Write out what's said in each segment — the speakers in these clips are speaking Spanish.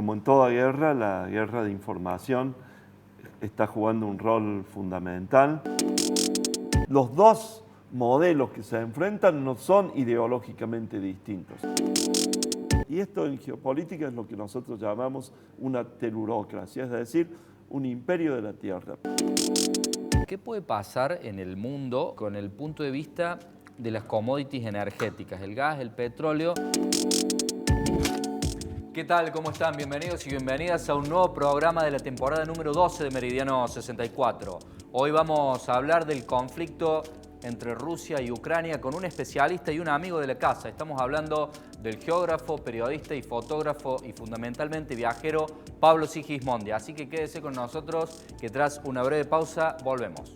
como en toda guerra, la guerra de información está jugando un rol fundamental. Los dos modelos que se enfrentan no son ideológicamente distintos. Y esto en geopolítica es lo que nosotros llamamos una telurocracia, es decir, un imperio de la tierra. ¿Qué puede pasar en el mundo con el punto de vista de las commodities energéticas, el gas, el petróleo? ¿Qué tal? ¿Cómo están? Bienvenidos y bienvenidas a un nuevo programa de la temporada número 12 de Meridiano 64. Hoy vamos a hablar del conflicto entre Rusia y Ucrania con un especialista y un amigo de la casa. Estamos hablando del geógrafo, periodista y fotógrafo y fundamentalmente viajero Pablo Sigismondi. Así que quédese con nosotros que tras una breve pausa volvemos.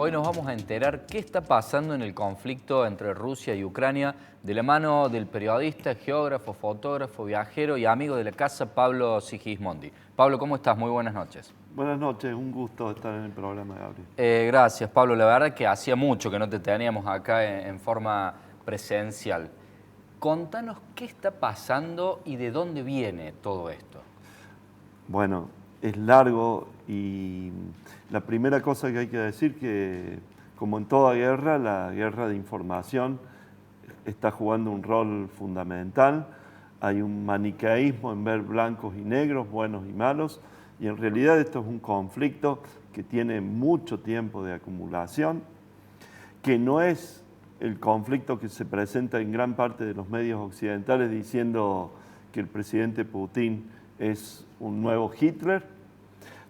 Hoy nos vamos a enterar qué está pasando en el conflicto entre Rusia y Ucrania de la mano del periodista, geógrafo, fotógrafo, viajero y amigo de la casa Pablo Sigismondi. Pablo, ¿cómo estás? Muy buenas noches. Buenas noches, un gusto estar en el programa, Gabriel. Gracias, Pablo. La verdad que hacía mucho que no te teníamos acá en forma presencial. Contanos qué está pasando y de dónde viene todo esto. Bueno, es largo y la primera cosa que hay que decir que, como en toda guerra, la guerra de información está jugando un rol fundamental. Hay un maniqueísmo en ver blancos y negros, buenos y malos, y en realidad esto es un conflicto que tiene mucho tiempo de acumulación, que no es el conflicto que se presenta en gran parte de los medios occidentales diciendo que el presidente Putin es un nuevo Hitler.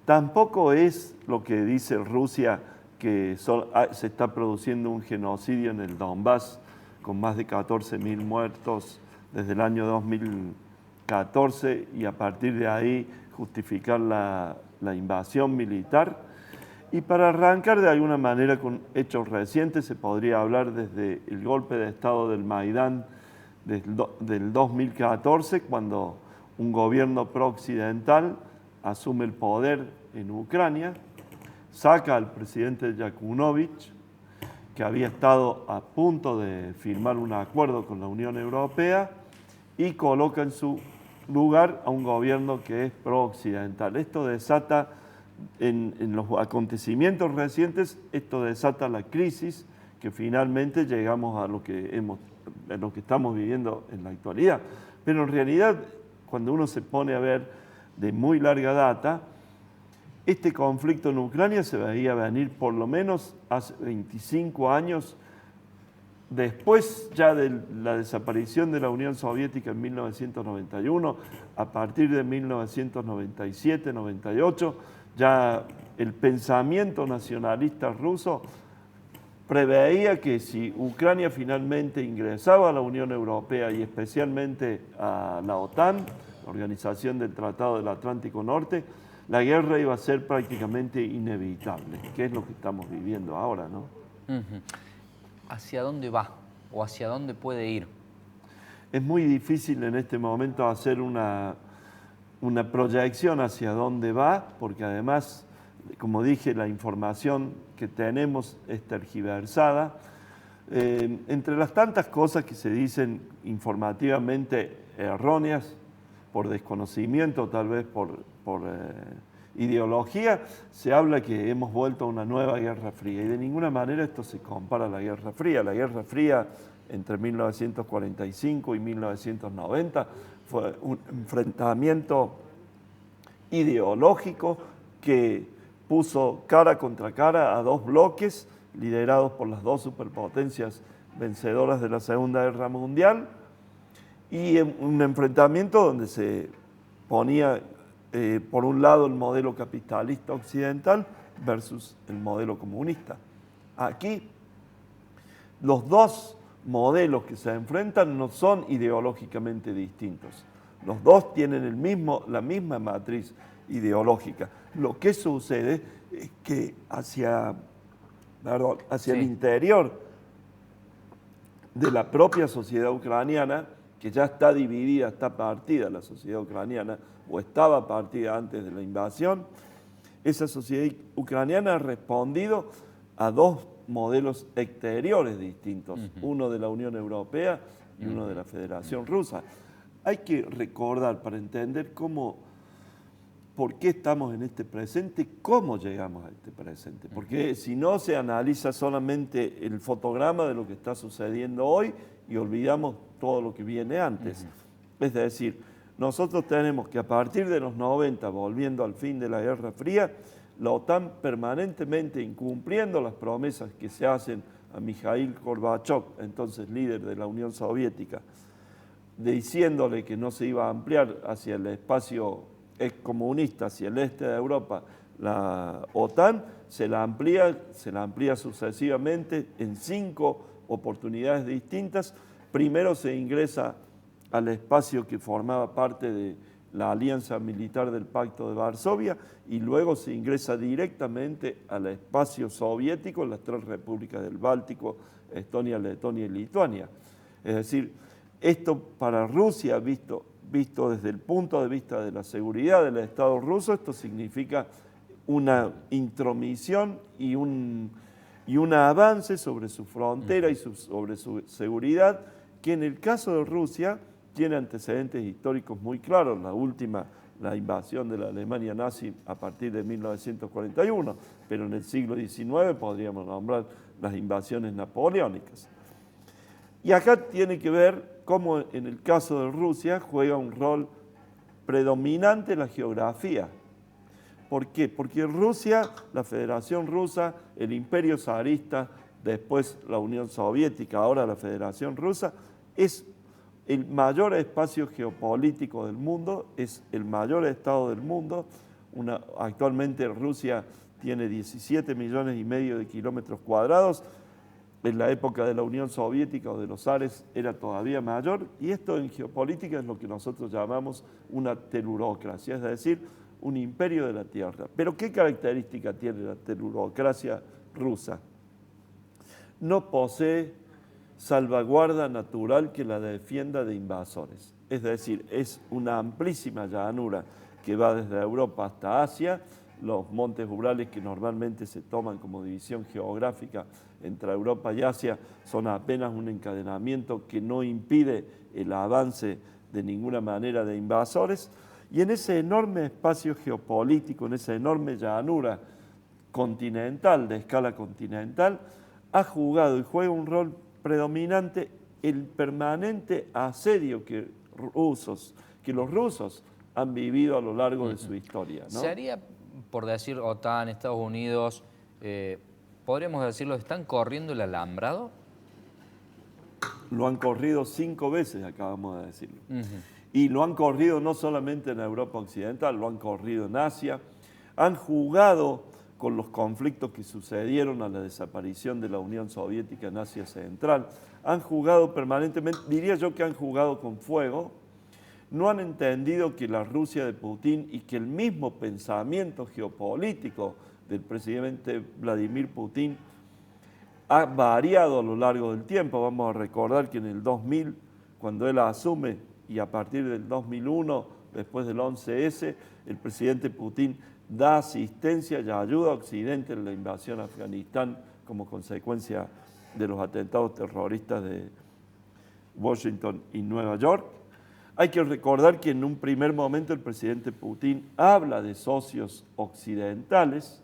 Tampoco es lo que dice Rusia, que se está produciendo un genocidio en el Donbass con más de 14.000 muertos desde el año 2014 y a partir de ahí justificar la invasión militar. Y para arrancar de alguna manera con hechos recientes, se podría hablar desde el golpe de Estado del Maidán del 2014, cuando un gobierno pro-occidental asume el poder en Ucrania, saca al presidente Yanukovych, que había estado a punto de firmar un acuerdo con la Unión Europea, y coloca en su lugar a un gobierno que es pro-occidental. Esto desata, en los acontecimientos recientes, esto desata la crisis que finalmente llegamos a lo que estamos viviendo en la actualidad. Pero en realidad, cuando uno se pone a ver de muy larga data, este conflicto en Ucrania se veía venir por lo menos hace 25 años, después ya de la desaparición de la Unión Soviética en 1991, a partir de 1997-98, ya el pensamiento nacionalista ruso preveía que si Ucrania finalmente ingresaba a la Unión Europea y especialmente a la OTAN, la Organización del Tratado del Atlántico Norte, la guerra iba a ser prácticamente inevitable, que es lo que estamos viviendo ahora, ¿no? ¿Hacia dónde va o hacia dónde puede ir? Es muy difícil en este momento hacer una proyección hacia dónde va, porque además, como dije, la información que tenemos es tergiversada. Entre las tantas cosas que se dicen informativamente erróneas, por desconocimiento, tal vez por ideología, se habla que hemos vuelto a una nueva Guerra Fría, y de ninguna manera esto se compara a la Guerra Fría. La Guerra Fría entre 1945 y 1990 fue un enfrentamiento ideológico que puso cara contra cara a dos bloques liderados por las dos superpotencias vencedoras de la Segunda Guerra Mundial, y un enfrentamiento donde se ponía por un lado el modelo capitalista occidental versus el modelo comunista. Aquí los dos modelos que se enfrentan no son ideológicamente distintos. Los dos tienen la misma matriz ideológica. Lo que sucede es que hacia el interior de la propia sociedad ucraniana, que ya está dividida, está partida la sociedad ucraniana, o estaba partida antes de la invasión, esa sociedad ucraniana ha respondido a dos modelos exteriores distintos, uno de la Unión Europea y uno de la Federación Rusa. Hay que recordar para entender por qué estamos en este presente, cómo llegamos a este presente. Porque si no, se analiza solamente el fotograma de lo que está sucediendo hoy y olvidamos todo lo que viene antes. Es decir, nosotros tenemos que a partir de los 90, volviendo al fin de la Guerra Fría, la OTAN permanentemente incumpliendo las promesas que se hacen a Mikhail Gorbachev, entonces líder de la Unión Soviética, diciéndole que no se iba a ampliar hacia el espacio excomunista, hacia el este de Europa, la OTAN, se la amplía sucesivamente en 5 oportunidades distintas. Primero se ingresa al espacio que formaba parte de la alianza militar del Pacto de Varsovia y luego se ingresa directamente al espacio soviético en las 3 repúblicas del Báltico, Estonia, Letonia y Lituania. Es decir, esto para Rusia, visto desde el punto de vista de la seguridad del Estado ruso, esto significa una intromisión y un avance sobre su frontera y sobre su seguridad, que en el caso de Rusia tiene antecedentes históricos muy claros. La última, la invasión de la Alemania nazi a partir de 1941, pero en el siglo XIX podríamos nombrar las invasiones napoleónicas. Y acá tiene que ver cómo en el caso de Rusia juega un rol predominante la geografía. ¿Por qué? Porque Rusia, la Federación Rusa, el Imperio Zarista, después la Unión Soviética, ahora la Federación Rusa, es el mayor espacio geopolítico del mundo, es el mayor estado del mundo. Actualmente Rusia tiene 17 millones y medio de kilómetros cuadrados. En la época de la Unión Soviética o de los zares era todavía mayor, y esto en geopolítica es lo que nosotros llamamos una telurocracia, es decir, un imperio de la tierra. Pero ¿qué característica tiene la telurocracia rusa? No posee salvaguarda natural que la defienda de invasores. Es decir, es una amplísima llanura que va desde Europa hasta Asia. Los montes Urales, que normalmente se toman como división geográfica entre Europa y Asia, son apenas un encadenamiento que no impide el avance de ninguna manera de invasores. Y en ese enorme espacio geopolítico, en esa enorme llanura continental, de escala continental, ha jugado y juega un rol predominante el permanente asedio que los rusos han vivido a lo largo de su historia, ¿no? ¿Se haría, por decir OTAN, Estados Unidos, podríamos decirlo, están corriendo el alambrado? Lo han corrido 5 veces, acabamos de decirlo. Y lo han corrido no solamente en Europa Occidental, lo han corrido en Asia. Han jugado con los conflictos que sucedieron a la desaparición de la Unión Soviética en Asia Central. Han jugado permanentemente, diría yo que han jugado con fuego. No han entendido que la Rusia de Putin y que el mismo pensamiento geopolítico del presidente Vladimir Putin ha variado a lo largo del tiempo. Vamos a recordar que en el 2000, cuando él asume, y a partir del 2001, después del 11S, el presidente Putin da asistencia y ayuda a Occidente en la invasión a Afganistán como consecuencia de los atentados terroristas de Washington y Nueva York. Hay que recordar que en un primer momento el presidente Putin habla de socios occidentales,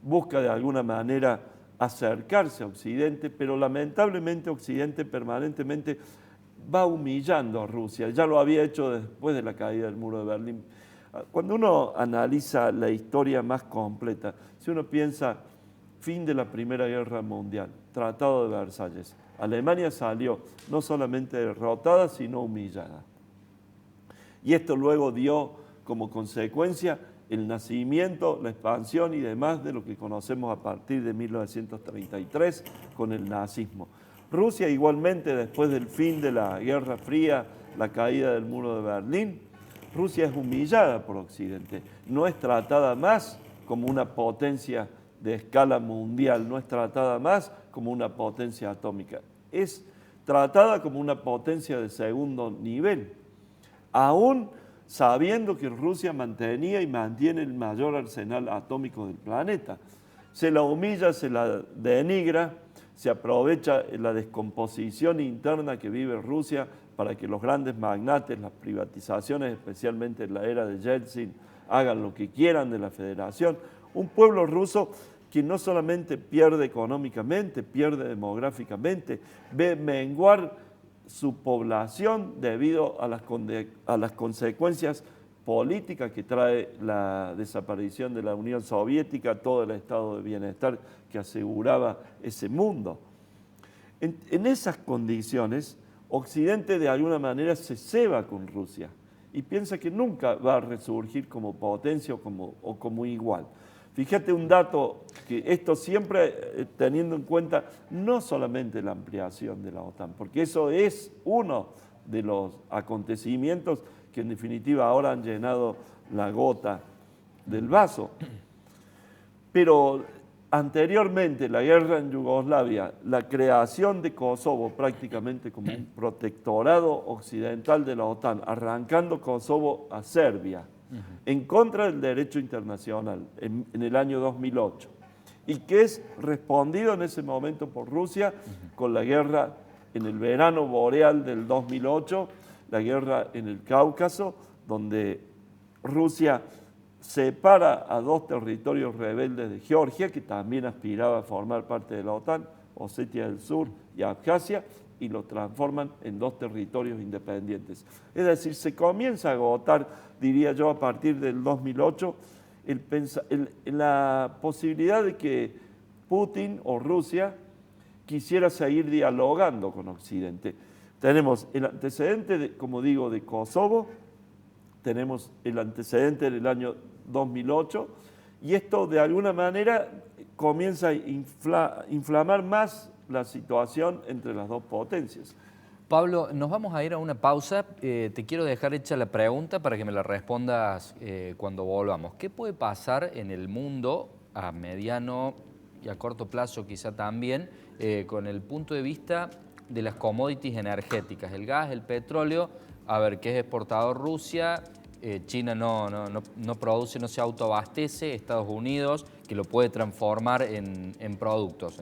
busca de alguna manera acercarse a Occidente, pero lamentablemente Occidente permanentemente va humillando a Rusia. Ya lo había hecho después de la caída del muro de Berlín. Cuando uno analiza la historia más completa, si uno piensa fin de la Primera Guerra Mundial, Tratado de Versalles, Alemania salió no solamente derrotada, sino humillada. Y esto luego dio como consecuencia el nacimiento, la expansión y demás de lo que conocemos a partir de 1933 con el nazismo. Rusia igualmente, después del fin de la Guerra Fría, la caída del muro de Berlín, Rusia es humillada por Occidente. No es tratada más como una potencia de escala mundial, no es tratada más como una potencia atómica. Es tratada como una potencia de segundo nivel, aún sabiendo que Rusia mantenía y mantiene el mayor arsenal atómico del planeta. Se la humilla, se la denigra, se aprovecha la descomposición interna que vive Rusia para que los grandes magnates, las privatizaciones, especialmente en la era de Yeltsin, hagan lo que quieran de la federación. Un pueblo ruso que no solamente pierde económicamente, pierde demográficamente, ve menguar su población debido a las consecuencias políticas que trae la desaparición de la Unión Soviética, todo el estado de bienestar que aseguraba ese mundo. En esas condiciones, Occidente de alguna manera se ceba con Rusia y piensa que nunca va a resurgir como potencia o como igual. Fíjate un dato, que esto siempre teniendo en cuenta no solamente la ampliación de la OTAN, porque eso es uno de los acontecimientos que en definitiva ahora han llenado la gota del vaso. Pero anteriormente, la guerra en Yugoslavia, la creación de Kosovo prácticamente como un protectorado occidental de la OTAN, arrancando Kosovo a Serbia, en contra del derecho internacional en el año 2008, y que es respondido en ese momento por Rusia con la guerra en el verano boreal del 2008, la guerra en el Cáucaso, donde Rusia separa a dos territorios rebeldes de Georgia, que también aspiraba a formar parte de la OTAN, Osetia del Sur y Abjasia, y lo transforman en dos territorios independientes. Es decir, se comienza a agotar, diría yo, a partir del 2008, la posibilidad de que Putin o Rusia quisiera seguir dialogando con Occidente. Tenemos el antecedente, como digo, de Kosovo, tenemos el antecedente del año 2008, y esto de alguna manera comienza a inflamar más la situación entre las dos potencias. Pablo, nos vamos a ir a una pausa. Te quiero dejar hecha la pregunta para que me la respondas cuando volvamos. ¿Qué puede pasar en el mundo a mediano y a corto plazo quizá también con el punto de vista de las commodities energéticas, el gas, el petróleo? A ver, ¿qué es exportador Rusia? China no produce, no se autoabastece, Estados Unidos, que lo puede transformar en productos.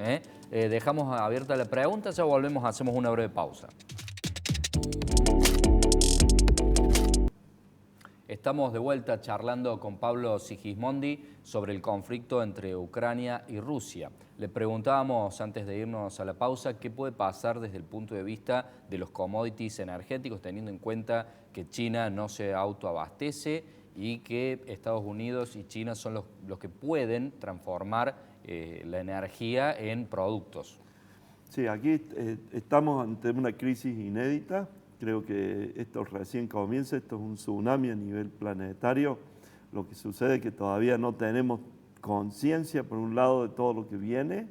Dejamos abierta la pregunta, ya volvemos, hacemos una breve pausa. Estamos de vuelta charlando con Pablo Sigismondi sobre el conflicto entre Ucrania y Rusia. Le preguntábamos antes de irnos a la pausa qué puede pasar desde el punto de vista de los commodities energéticos, teniendo en cuenta que China no se autoabastece y que Estados Unidos y China son los que pueden transformar la energía en productos. Sí, aquí estamos ante una crisis inédita. Creo que esto recién comienza, esto es un tsunami a nivel planetario. Lo que sucede es que todavía no tenemos conciencia, por un lado, de todo lo que viene,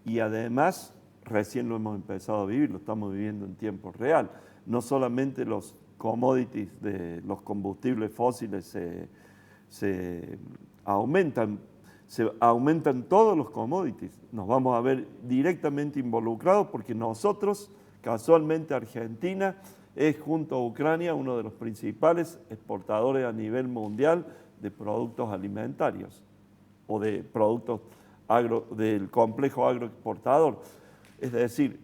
y además recién lo hemos empezado a vivir, lo estamos viviendo en tiempo real. No solamente los commodities de los combustibles fósiles se aumentan todos los commodities. Nos vamos a ver directamente involucrados porque nosotros, casualmente Argentina, es junto a Ucrania uno de los principales exportadores a nivel mundial de productos alimentarios o de productos del complejo agroexportador. Es decir,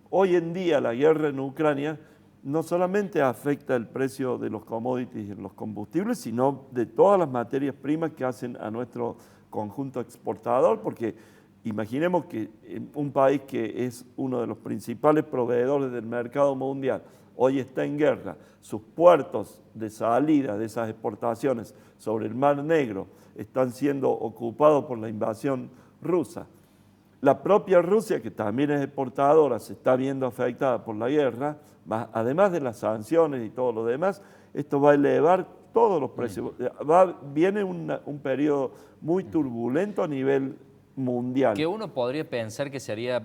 hoy en día la guerra en Ucrania no solamente afecta el precio de los commodities y los combustibles, sino de todas las materias primas que hacen a nuestro conjunto exportador, porque imaginemos que un país que es uno de los principales proveedores del mercado mundial hoy está en guerra, sus puertos de salida de esas exportaciones sobre el Mar Negro están siendo ocupados por la invasión rusa. La propia Rusia, que también es exportadora, se está viendo afectada por la guerra, además de las sanciones y todo lo demás. Esto va a elevar todos los precios. Viene un periodo muy turbulento a nivel mundial. Que uno podría pensar que sería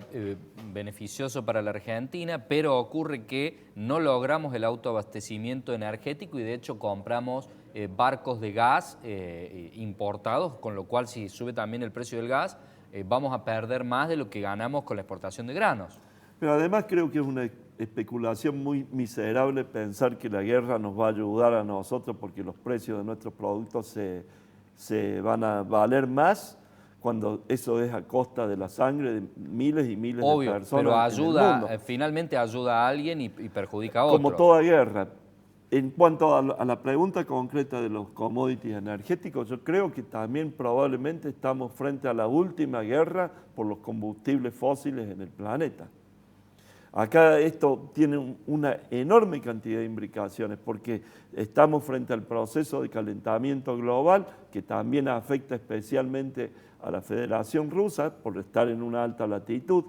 beneficioso para la Argentina, pero ocurre que no logramos el autoabastecimiento energético y de hecho compramos barcos de gas importados, con lo cual si sube también el precio del gas, vamos a perder más de lo que ganamos con la exportación de granos. Pero además creo que es una especulación muy miserable pensar que la guerra nos va a ayudar a nosotros porque los precios de nuestros productos se van a valer más cuando eso es a costa de la sangre de miles y miles Obvio, de personas pero en el ayuda, mundo. finalmente ayuda a alguien y perjudica a Como otros. toda guerra. En cuanto a la pregunta concreta de los commodities energéticos, yo creo que también probablemente estamos frente a la última guerra por los combustibles fósiles en el planeta. Acá esto tiene una enorme cantidad de implicaciones porque estamos frente al proceso de calentamiento global que también afecta especialmente a la Federación Rusa por estar en una alta latitud.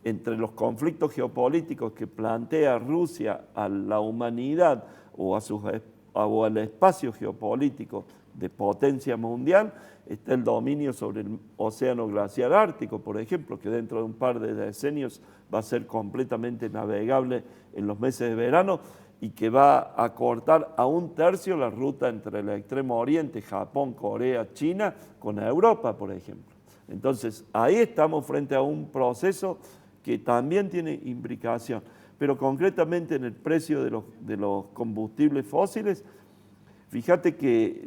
Entre los conflictos geopolíticos que plantea Rusia a la humanidad o al espacio geopolítico de potencia mundial, está el dominio sobre el océano glaciar ártico, por ejemplo, que dentro de un par de decenios va a ser completamente navegable en los meses de verano y que va a cortar a 1/3 la ruta entre el extremo oriente, Japón, Corea, China, con Europa, por ejemplo. Entonces, ahí estamos frente a un proceso que también tiene implicación, pero concretamente en el precio de los combustibles fósiles. Fíjate que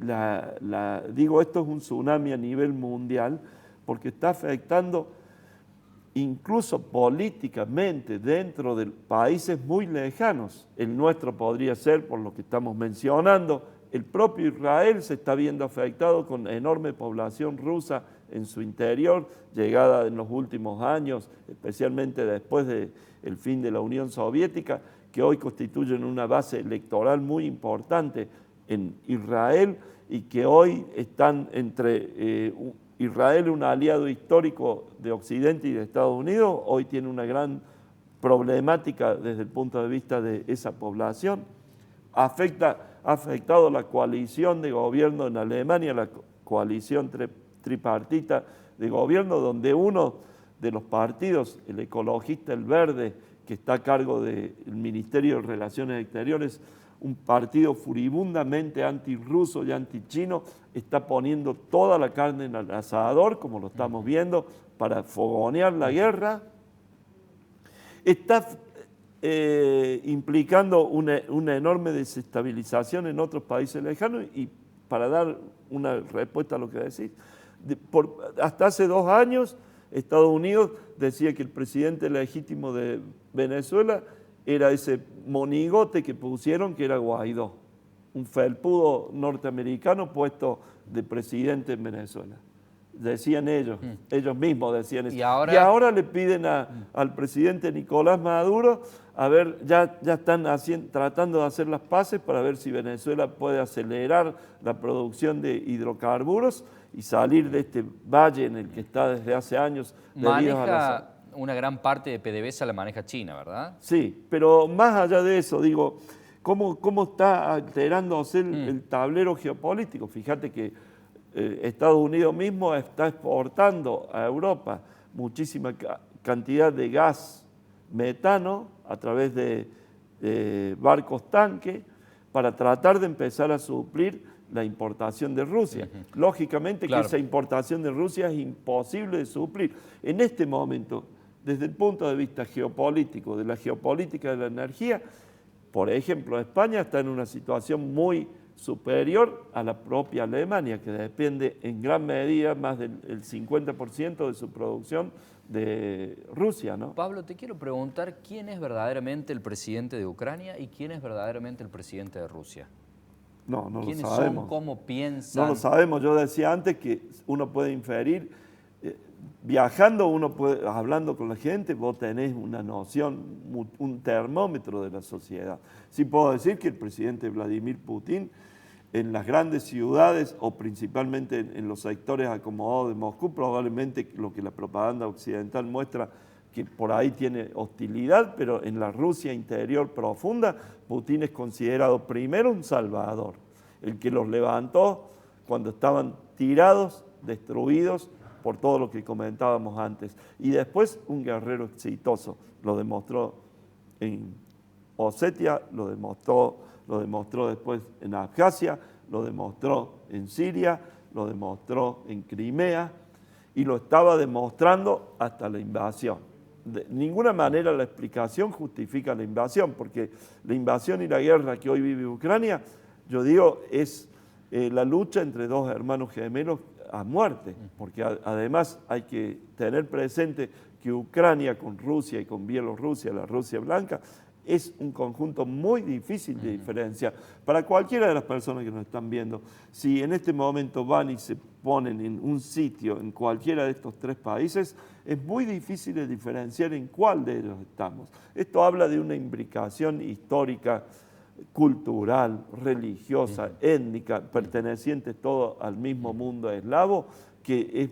digo, esto es un tsunami a nivel mundial porque está afectando incluso políticamente dentro de países muy lejanos. El nuestro podría ser, por lo que estamos mencionando, el propio Israel se está viendo afectado con enorme población rusa en su interior, llegada en los últimos años, especialmente después del fin de la Unión Soviética, que hoy constituyen una base electoral muy importante en Israel y que hoy están entre Israel, un aliado histórico de Occidente y de Estados Unidos, hoy tiene una gran problemática desde el punto de vista de esa población. Ha afectado la coalición de gobierno en Alemania, la coalición tripartita de gobierno, donde uno de los partidos, el ecologista, el verde, que está a cargo del Ministerio de Relaciones Exteriores, un partido furibundamente antirruso y antichino, está poniendo toda la carne en el asador, como lo estamos viendo, para fogonear la guerra. Está implicando una enorme desestabilización en otros países lejanos y para dar una respuesta a lo que decís, hasta hace 2 años Estados Unidos decía que el presidente legítimo de Venezuela era ese monigote que pusieron que era Guaidó, un felpudo norteamericano puesto de presidente en Venezuela. Decían ellos mismos decían eso. Y ahora le piden al presidente Nicolás Maduro, a ver, ya están tratando de hacer las paces para ver si Venezuela puede acelerar la producción de hidrocarburos y salir de este valle en el que está desde hace años. Maneja una gran parte de PDVSA la maneja China, ¿verdad? Sí, pero más allá de eso, digo, ¿cómo está alterándose el tablero geopolítico? Fíjate que Estados Unidos mismo está exportando a Europa muchísima cantidad de gas metano a través de barcos tanque para tratar de empezar a suplir la importación de Rusia. Lógicamente que esa importación de Rusia es imposible de suplir. En este momento, desde el punto de vista geopolítico, de la geopolítica de la energía, por ejemplo, España está en una situación muy superior a la propia Alemania, que depende en gran medida, más del 50% de su producción de Rusia, ¿no? Pablo, te quiero preguntar quién es verdaderamente el presidente de Ucrania y quién es verdaderamente el presidente de Rusia. No lo sabemos. ¿Quiénes son? ¿Cómo piensan? No lo sabemos. Yo decía antes que uno puede inferir, viajando, hablando con la gente, vos tenés una noción, un termómetro de la sociedad. Sí puedo decir que el presidente Vladimir Putin en las grandes ciudades o principalmente en los sectores acomodados de Moscú, probablemente lo que la propaganda occidental muestra que por ahí tiene hostilidad, pero en la Rusia interior profunda, Putin es considerado primero un salvador, el que los levantó cuando estaban tirados, destruidos por todo lo que comentábamos antes, y después un guerrero exitoso, lo demostró en Osetia, lo demostró después en Abjasia, lo demostró en Siria, lo demostró en Crimea y lo estaba demostrando hasta la invasión. De ninguna manera la explicación justifica la invasión, porque la invasión y la guerra que hoy vive Ucrania, yo digo, es la lucha entre dos hermanos gemelos a muerte, porque además hay que tener presente que Ucrania con Rusia y con Bielorrusia, la Rusia blanca, es un conjunto muy difícil de diferenciar. Para cualquiera de las personas que nos están viendo, si en este momento van y se ponen en un sitio en cualquiera de estos tres países, es muy difícil de diferenciar en cuál de ellos estamos. Esto habla de una imbricación histórica, cultural, religiosa, étnica, perteneciente todo al mismo mundo eslavo, que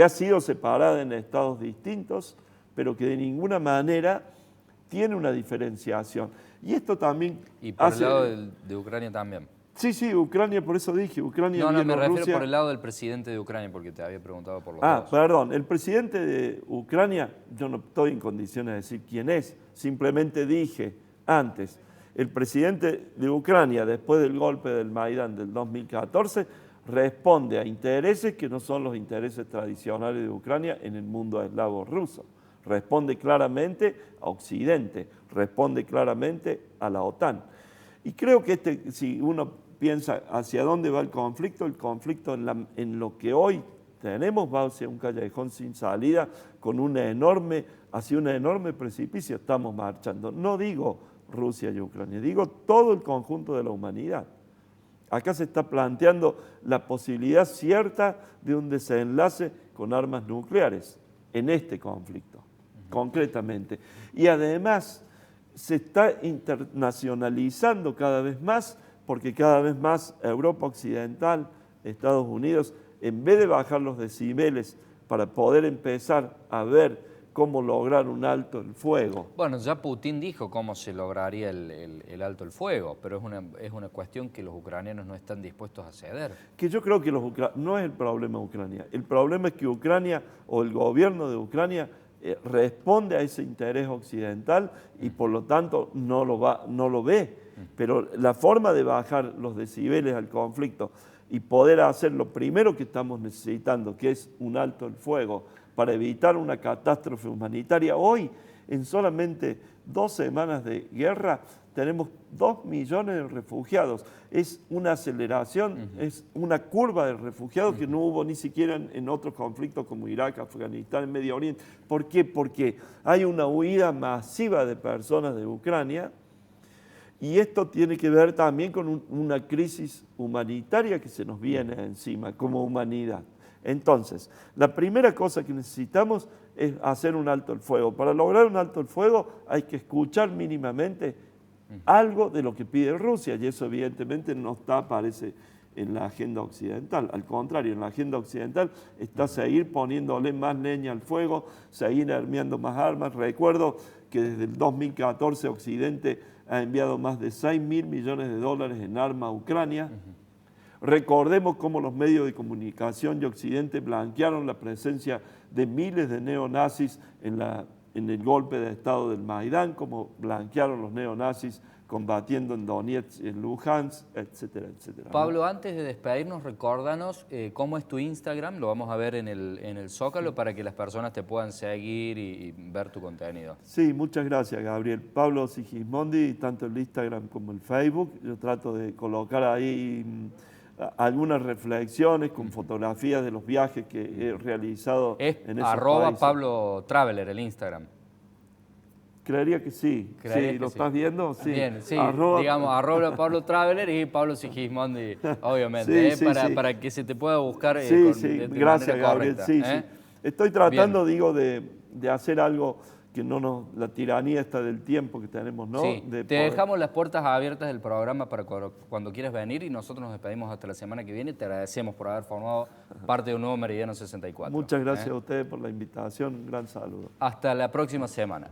ha sido separada en estados distintos, pero que de ninguna manera tiene una diferenciación. Y esto también Y por el lado de Ucrania también. Sí, Ucrania, por eso dije, Ucrania y No, me Bielorrusia. refiero por el lado del presidente de Ucrania, porque te había preguntado por los dos. Perdón, el presidente de Ucrania, yo no estoy en condiciones de decir quién es, simplemente dije antes, el presidente de Ucrania, después del golpe del Maidán del 2014, responde a intereses que no son los intereses tradicionales de Ucrania en el mundo eslavo ruso. Responde claramente a Occidente, responde claramente a la OTAN. Y creo que si uno piensa hacia dónde va el conflicto en lo que hoy tenemos va hacia un callejón sin salida, hacia un enorme precipicio estamos marchando. No digo Rusia y Ucrania, digo todo el conjunto de la humanidad. Acá se está planteando la posibilidad cierta de un desenlace con armas nucleares en este conflicto, concretamente. Y además se está internacionalizando cada vez más, porque cada vez más Europa Occidental, Estados Unidos, en vez de bajar los decibeles para poder empezar a ver cómo lograr un alto el fuego. Bueno, ya Putin dijo cómo se lograría el alto el fuego, pero es una cuestión que los ucranianos no están dispuestos a ceder. Que yo creo que no es el problema de Ucrania. El problema es que Ucrania o el gobierno de Ucrania responde a ese interés occidental y por lo tanto no lo ve. Pero la forma de bajar los decibeles al conflicto y poder hacer lo primero que estamos necesitando, que es un alto el fuego, para evitar una catástrofe humanitaria. Hoy, en solamente 2 semanas de guerra, tenemos 2 millones de refugiados. Es una aceleración, es una curva de refugiados que no hubo ni siquiera en otros conflictos como Irak, Afganistán, en Medio Oriente. ¿Por qué? Porque hay una huida masiva de personas de Ucrania y esto tiene que ver también con una crisis humanitaria que se nos viene encima como humanidad. Entonces, la primera cosa que necesitamos es hacer un alto el fuego. Para lograr un alto el fuego hay que escuchar mínimamente algo de lo que pide Rusia y eso evidentemente no aparece en la agenda occidental. Al contrario, en la agenda occidental está seguir poniéndole más leña al fuego, seguir armando más armas. Recuerdo que desde el 2014 Occidente ha enviado más de 6.000 millones de dólares en armas a Ucrania. Recordemos cómo los medios de comunicación de Occidente blanquearon la presencia de miles de neonazis en el golpe de Estado del Maidán, como blanquearon los neonazis combatiendo en Donetsk, en Luhansk, etcétera, etcétera. Pablo, antes de despedirnos, recórdanos cómo es tu Instagram, lo vamos a ver en el Zócalo para que las personas te puedan seguir y ver tu contenido. Sí, muchas gracias, Gabriel. Pablo Sigismondi, tanto el Instagram como el Facebook, yo trato de colocar ahí algunas reflexiones con fotografías de los viajes que he realizado en esos países. Pablo Traveler, el Instagram. Creería que sí. Sí, ¿lo estás viendo? Sí. Bien, sí. Digamos, Pablo Traveler y Pablo Sigismondi, obviamente, para que se te pueda buscar de gracias, manera Gabriel. correcta. Sí. Estoy tratando, de hacer algo que la tiranía está del tiempo que tenemos, ¿no? Sí, te dejamos las puertas abiertas del programa para cuando quieras venir y nosotros nos despedimos hasta la semana que viene. Te agradecemos por haber formado parte de un nuevo Meridiano 64. Muchas gracias a ustedes por la invitación. Un gran saludo. Hasta la próxima semana.